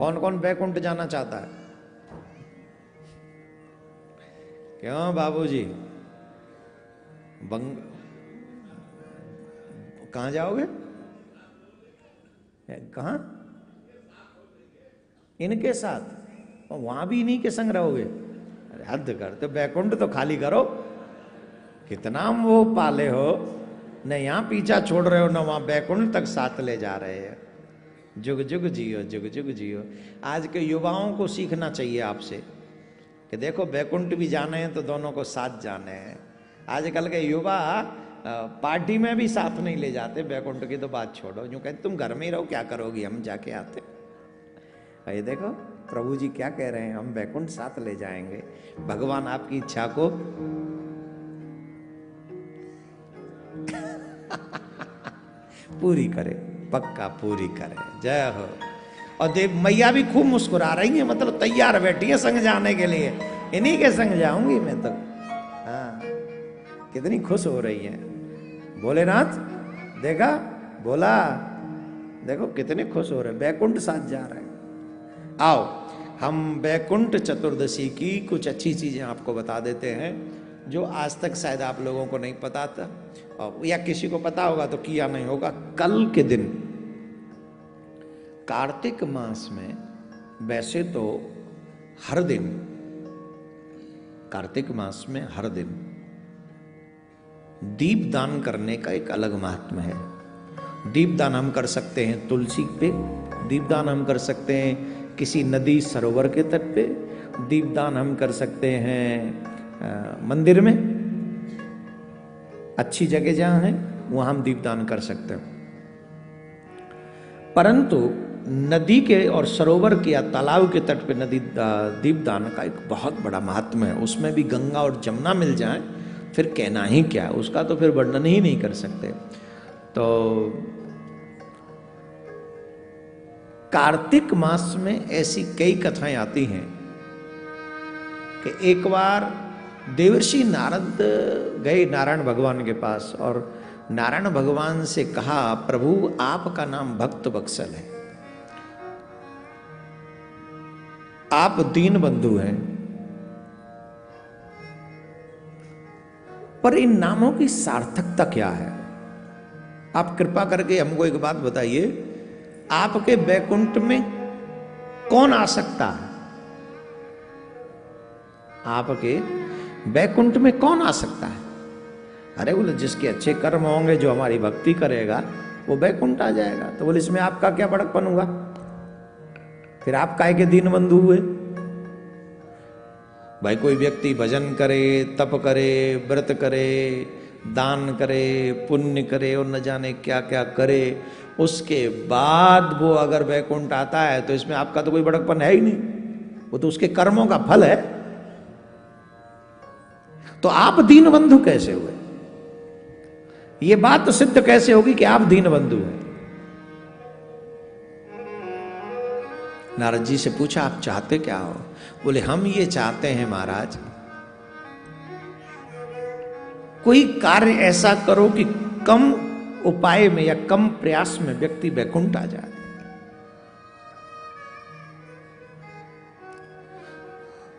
कौन कौन बैकुंठ जाना चाहता है? क्यों बाबूजी? बंग कहाँ जाओगे? कहाँ? इनके साथ? वहां भी इन्हीं के संग रहोगे? अरे हद कर, तो बैकुंठ तो खाली करो। कितना वो पाले हो, न यहाँ पीछा छोड़ रहे हो न वहां बैकुंठ तक साथ ले जा रहे हैं। जुग जुग जियो, जुग जुग जियो। आज के युवाओं को सीखना चाहिए आपसे कि देखो बैकुंठ भी जाने हैं तो दोनों को साथ जाने हैं। आजकल के युवा पार्टी में भी साथ नहीं ले जाते, बैकुंठ की तो बात छोड़ो। यूं कहते तुम घर में ही रहो, क्या करोगी, हम जाके आते। ये देखो प्रभु जी क्या कह रहे हैं, हम बैकुंठ साथ ले जाएंगे। भगवान आपकी इच्छा को पूरी करे, पक्का पूरी करे। जय हो। और देव मैया भी खूब मुस्कुरा रही है, मतलब तैयार बैठी है संग जाने के लिए। इन्हीं के संग जाऊंगी मैं तो। हाँ, कितनी खुश हो रही है। भोलेनाथ देखा, बोला देखो कितने खुश हो रहे, बैकुंठ साथ जा रहे हैं। आओ हम बैकुंठ चतुर्दशी की कुछ अच्छी चीजें आपको बता देते हैं जो आज तक शायद आप लोगों को नहीं पता था, या किसी को पता होगा तो किया नहीं होगा। कल के दिन कार्तिक मास में, वैसे तो हर दिन कार्तिक मास में हर दिन दीपदान करने का एक अलग महात्म्य है। दीपदान हम कर सकते हैं तुलसी पे, दीपदान हम कर सकते हैं किसी नदी सरोवर के तट पे, दीपदान हम कर सकते हैं मंदिर में, अच्छी जगह जहां है वहां हम दीपदान कर सकते हैं। परंतु नदी के और सरोवर के या तालाब के तट पे नदी दीपदान का एक बहुत बड़ा महात्म्य है। उसमें भी गंगा और जमुना मिल जाए फिर कहना ही क्या, उसका तो फिर वर्णन ही नहीं कर सकते। तो कार्तिक मास में ऐसी कई कथाएं आती हैं कि एक बार देवर्षि नारद गए नारायण भगवान के पास और नारायण भगवान से कहा, प्रभु आपका नाम भक्त वत्सल है, आप दीन बंधु हैं, पर इन नामों की सार्थकता क्या है? आप कृपा करके हमको एक बात बताइए, आपके बैकुंठ में कौन आ सकता है? आपके बैकुंठ में कौन आ सकता है? अरे बोले जिसके अच्छे कर्म होंगे, जो हमारी भक्ति करेगा वो बैकुंठ आ जाएगा। तो बोले इसमें आपका क्या बड़कपन हुआ? फिर आप काहे के दीन बंधु हुए? भाई कोई व्यक्ति भजन करे, तप करे, व्रत करे, दान करे, पुण्य करे और न जाने क्या क्या करे, उसके बाद वो अगर बैकुंठ आता है तो इसमें आपका तो कोई बड़कपन है ही नहीं, वो तो उसके कर्मों का फल है। तो आप दीन बंधु कैसे हुए? ये बात तो सिद्ध कैसे होगी कि आप दीन बंधु हैं? नारद जी से पूछा आप चाहते क्या हो? बोले हम ये चाहते हैं महाराज, कोई कार्य ऐसा करो कि कम उपाय में या कम प्रयास में व्यक्ति बैकुंठ आ जाए।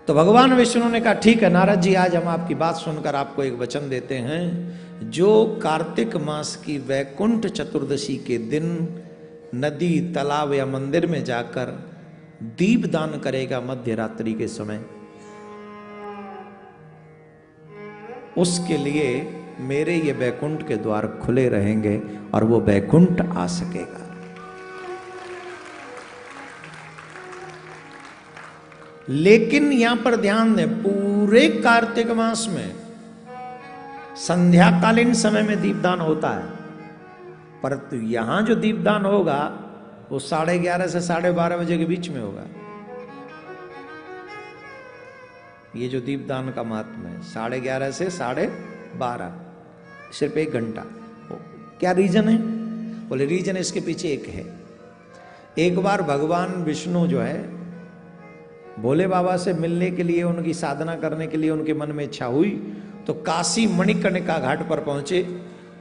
तो भगवान विष्णु ने कहा ठीक है नारद जी, आज हम आपकी बात सुनकर आपको एक वचन देते हैं, जो कार्तिक मास की वैकुंठ चतुर्दशी के दिन नदी, तालाब या मंदिर में जाकर दीपदान करेगा मध्य रात्रि के समय, उसके लिए मेरे ये बैकुंठ के द्वार खुले रहेंगे और वो बैकुंठ आ सकेगा। लेकिन यहां पर ध्यान दें, पूरे कार्तिक मास में संध्याकालीन समय में दीपदान होता है, परंतु यहां जो दीपदान होगा वो 11:30 से 12:30 बजे के बीच में होगा। ये जो दीपदान का महात्म्य है 11:30 से 12:30, सिर्फ 1 घंटा। क्या रीजन है? बोले रीजन इसके पीछे एक है। एक बार भगवान विष्णु जो है भोले बाबा से मिलने के लिए, उनकी साधना करने के लिए उनके मन में इच्छा हुई, तो काशी मणिकर्णिका घाट पर पहुंचे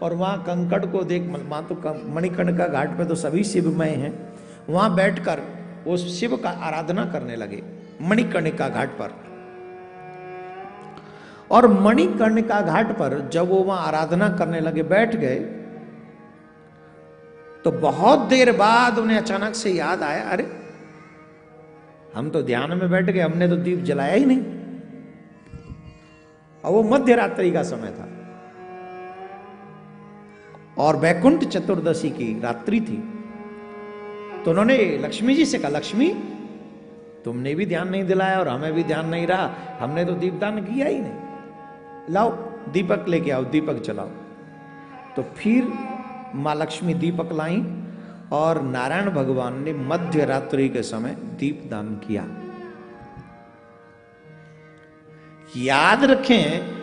और वहां कंकड़ को देख, वहां तो मणिकर्णिका घाट पर तो सभी शिवमय हैं, वहां बैठकर वो शिव का आराधना करने लगे मणिकर्णिका घाट पर। और मणिकर्णिका घाट पर जब वो वहां आराधना करने लगे, बैठ गए, तो बहुत देर बाद उन्हें अचानक से याद आया, अरे हम तो ध्यान में बैठ गए, हमने तो दीप जलाया ही नहीं। और वो मध्य रात्रि का समय था और वैकुंठ चतुर्दशी की रात्रि थी। तो उन्होंने लक्ष्मी जी से कहा, लक्ष्मी तुमने भी ध्यान नहीं दिलाया और हमें भी ध्यान नहीं रहा, हमने तो दीपदान किया ही नहीं, लाओ दीपक लेके आओ, दीपक जलाओ। तो फिर मां लक्ष्मी दीपक लाई और नारायण भगवान ने मध्य रात्रि के समय दीपदान किया। याद रखें,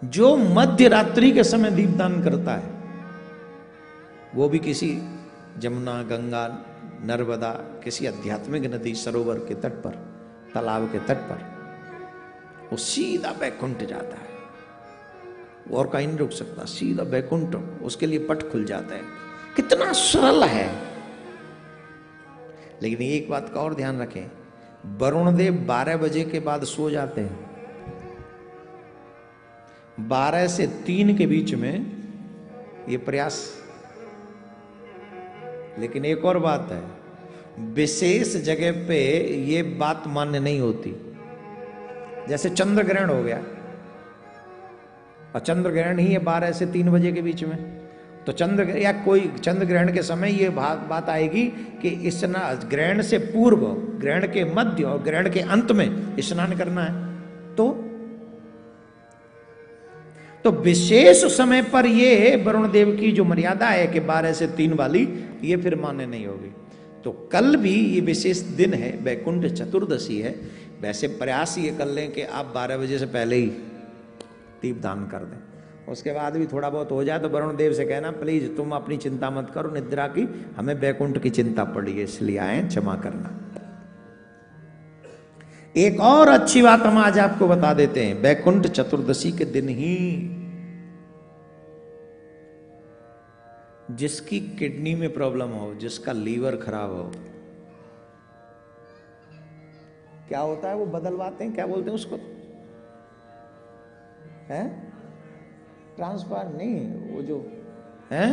जो मध्य रात्रि के समय दीपदान करता है वो भी किसी जमुना, गंगा, नर्मदा, किसी आध्यात्मिक नदी, सरोवर के तट पर, तालाब के तट पर, वो सीधा बैकुंठ जाता है, वो और कहीं नहीं रुक सकता, सीधा बैकुंठ, उसके लिए पट खुल जाता है। कितना सरल है। लेकिन एक बात का और ध्यान रखें, वरुण देव 12 बजे के बाद सो जाते हैं। 12 से 3 के बीच में ये प्रयास। लेकिन एक और बात है, विशेष जगह पे ये बात मान्य नहीं होती। जैसे चंद्र ग्रहण हो गया और चंद्र ग्रहण ही है 12 से 3 बजे के बीच में, तो चंद्र या कोई चंद्र ग्रहण के समय ये बात आएगी कि स्नान ग्रहण से पूर्व, ग्रहण के मध्य और ग्रहण के अंत में स्नान करना है। तो विशेष समय पर ये वरुण देव की जो मर्यादा है कि 12 से 3 वाली, ये फिर मान्य नहीं होगी। तो कल भी ये विशेष दिन है, वैकुंठ चतुर्दशी है। वैसे प्रयास ये कर लें कि आप 12 बजे से पहले ही दीपदान कर दें। उसके बाद भी थोड़ा बहुत हो जाए तो वरुण देव से कहना, प्लीज तुम अपनी चिंता मत करो निद्रा की, हमें वैकुंठ की चिंता पड़ी है, इसलिए आए, क्षमा करना। एक और अच्छी बात हम आज आपको बता देते हैं। वैकुंठ चतुर्दशी के दिन ही जिसकी किडनी में प्रॉब्लम हो, जिसका लीवर खराब हो, क्या होता है, वो बदलवाते हैं, क्या बोलते हैं उसको, है ट्रांसफर नहीं, वो जो है,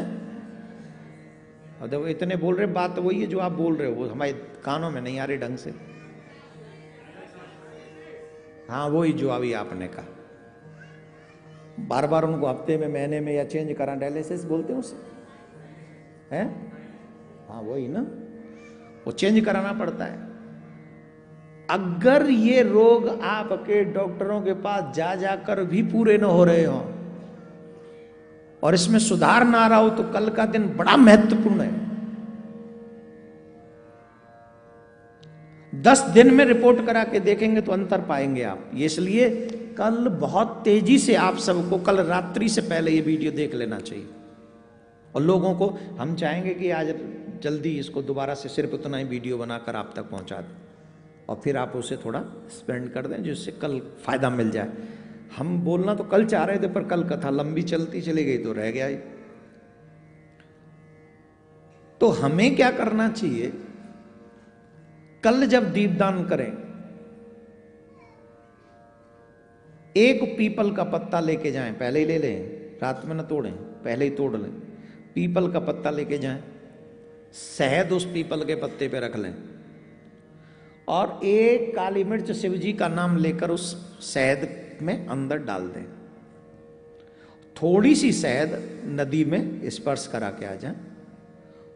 और देखो इतने बोल रहे, बात तो वही है जो आप बोल रहे हो, वो हमारे कानों में नहीं आ रही ढंग से। हाँ वही जो अभी आपने कहा, बार बार उनको हफ्ते में, महीने में या चेंज करा, डायलिसिस बोलते हैं उसे, है, हाँ वही ना, वो चेंज कराना पड़ता है। अगर ये रोग आपके डॉक्टरों के पास जा जाकर भी पूरे न हो रहे हो और इसमें सुधार ना आ रहा हो, तो कल का दिन बड़ा महत्वपूर्ण है। 10 दिन में रिपोर्ट करा के देखेंगे तो अंतर पाएंगे आप। ये इसलिए कल बहुत तेजी से आप सबको कल रात्रि से पहले ये वीडियो देख लेना चाहिए। और लोगों को हम चाहेंगे कि आज जल्दी इसको दोबारा से सिर्फ उतना ही वीडियो बनाकर आप तक पहुंचा दें और फिर आप उसे थोड़ा स्पेंड कर दें, जिससे कल फायदा मिल जाए। हम बोलना तो कल चाह रहे थे, पर कल कथा लंबी चलती चली गई तो रह गया ही। तो हमें क्या करना चाहिए, कल जब दीपदान करें, एक पीपल का पत्ता लेके जाएं, पहले ही ले लें, रात में न तोड़ें, पहले ही तोड़ लें। पीपल का पत्ता लेके जाएं, शहद उस पीपल के पत्ते पे रख लें और एक काली मिर्च शिव जी का नाम लेकर उस शहद में अंदर डाल दें। थोड़ी सी शहद नदी में स्पर्श करा के आ जाए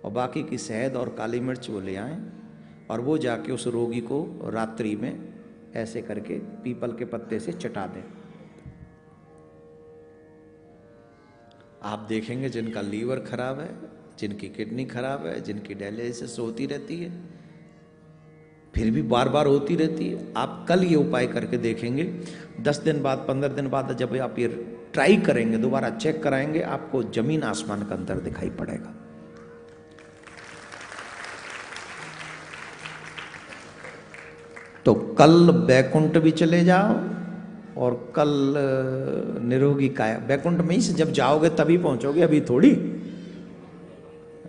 और बाकी की शहद और काली मिर्च वो ले आए और वो जाके उस रोगी को रात्रि में ऐसे करके पीपल के पत्ते से चटा दें। आप देखेंगे जिनका लीवर खराब है, जिनकी किडनी खराब है, जिनकी डायलिसिस होती रहती है, फिर भी बार बार होती रहती है, आप कल ये उपाय करके देखेंगे। 10 दिन बाद, 15 दिन बाद जब आप ये ट्राई करेंगे, दोबारा चेक कराएंगे, आपको जमीन आसमान का अंतर दिखाई पड़ेगा। तो कल बैकुंठ भी चले जाओ और कल निरोगी काया। बैकुंठ में ही से जब जाओगे तभी पहुंचोगे, अभी थोड़ी।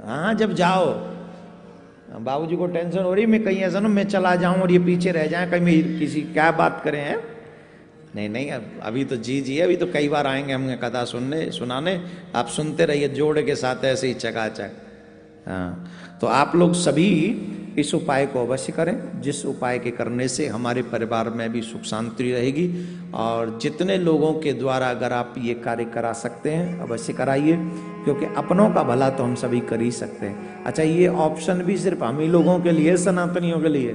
हाँ जब जाओ बाबूजी को टेंशन हो रही मैं कहीं ऐसा ना मैं चला जाऊं और ये पीछे रह जाए कहीं मैं किसी क्या बात करें हैं। नहीं नहीं अभी तो जी अभी तो कई बार आएंगे हम कथा सुनने सुनाने, आप सुनते रहिए जोड़ के साथ ऐसे ही चकाचक। हाँ तो आप लोग सभी इस उपाय को अवश्य करें, जिस उपाय के करने से हमारे परिवार में भी सुख शांति रहेगी। और जितने लोगों के द्वारा अगर आप ये कार्य करा सकते हैं अवश्य कराइए, क्योंकि अपनों का भला तो हम सभी कर ही सकते हैं। अच्छा ये ऑप्शन भी सिर्फ हम ही लोगों के लिए, सनातनियों के लिए,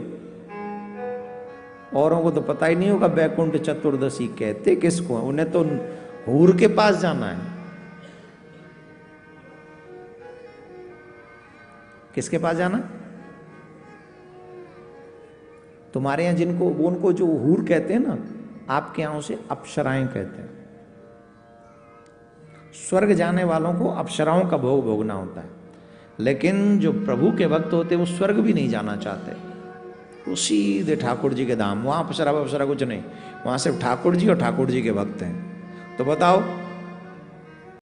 औरों को तो पता ही नहीं होगा बैकुंठ चतुर्दशी कहते किसको, उन्हें तो हूर के पास जाना है। किसके पास जाना? तुम्हारे यहां जिनको उनको जो हूर कहते हैं ना, आपके यहां उसे अप्सराएं कहते हैं। स्वर्ग जाने वालों को अप्सराओं का भोग भोगना होता है, लेकिन जो प्रभु के भक्त होते हैं वो स्वर्ग भी नहीं जाना चाहते, वो सीधे ठाकुर जी के धाम, वहां अप्सरा कुछ नहीं, वहां सिर्फ ठाकुर जी और ठाकुर जी के भक्त हैं। तो बताओ